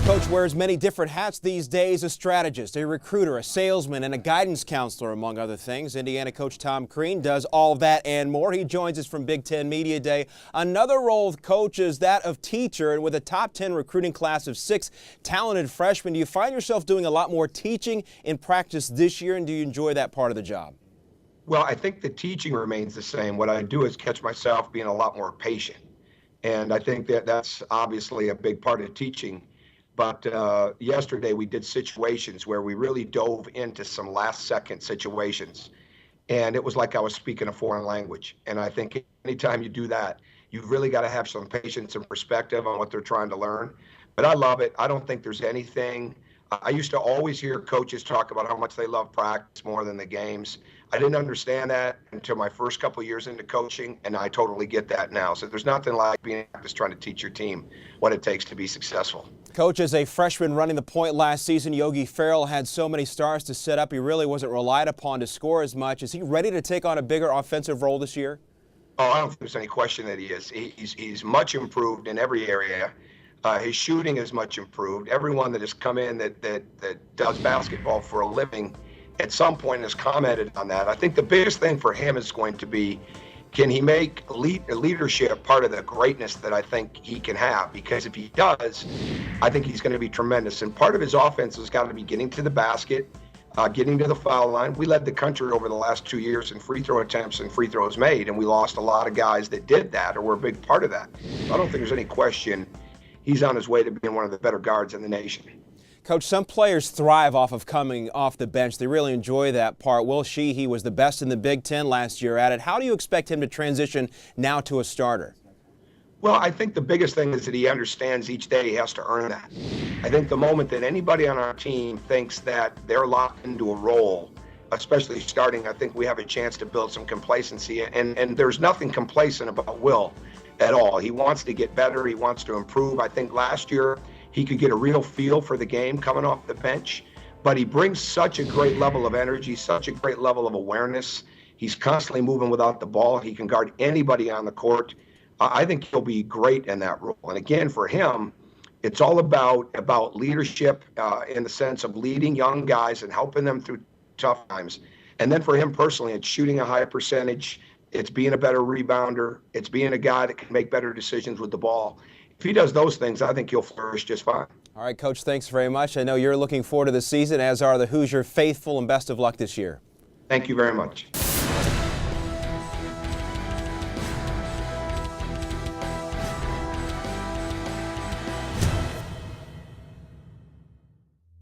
Coach wears many different hats these days: a strategist, a recruiter, a salesman, and a guidance counselor, among other things. Indiana coach Tom Crean does all of that and more. He joins us from Big Ten Media Day. Another role of coach is that of teacher, and with a top 10 recruiting class of 6 talented freshmen, do you find yourself doing a lot more teaching in practice this year, and do you enjoy that part of the job? Well, I think the teaching remains the same. What I do is catch myself being a lot more patient. And I think that that's obviously a big part of teaching. But yesterday we did situations where we really dove into some last-second situations. And it was like I was speaking a foreign language. And I think anytime you do that, you've really got to have some patience and perspective on what they're trying to learn. But I love it. I don't think there's anything. I used to always hear coaches talk about how much they love practice more than the games. I didn't understand that until my first couple of years into coaching, and I totally get that now. So there's nothing like being just trying to teach your team what it takes to be successful. Coach, as a freshman running the point last season, Yogi Ferrell had so many stars to set up, he really wasn't relied upon to score as much. Is he ready to take on a bigger offensive role this year? Oh, I don't think there's any question that he is. He's much improved in every area. His shooting is much improved. Everyone that has come in that does basketball for a living at some point has commented on that. I think the biggest thing for him is going to be, can he make leadership part of the greatness that I think he can have? Because if he does, I think he's going to be tremendous. And part of his offense has got to be getting to the basket, getting to the foul line. We led the country over the last 2 years in free throw attempts and free throws made, and we lost a lot of guys that did that or were a big part of that. So I don't think there's any question he's on his way to being one of the better guards in the nation. Coach, some players thrive off of coming off the bench. They really enjoy that part. Will Sheehy was the best in the Big Ten last year at it. How do you expect him to transition now to a starter? Well, I think the biggest thing is that he understands each day he has to earn that. I think the moment that anybody on our team thinks that they're locked into a role, especially starting, I think we have a chance to build some complacency. And there's nothing complacent about Will at all. He wants to get better. He wants to improve. I think last year he could get a real feel for the game coming off the bench, but he brings such a great level of energy, such a great level of awareness. He's constantly moving without the ball. He can guard anybody on the court. I think he'll be great in that role. And again, for him, it's all about leadership in the sense of leading young guys and helping them through tough times. And then for him personally, it's shooting a high percentage. It's being a better rebounder. It's being a guy that can make better decisions with the ball. If he does those things, I think he'll flourish just fine. All right, Coach, thanks very much. I know you're looking forward to the season, as are the Hoosier faithful, and best of luck this year. Thank you very much.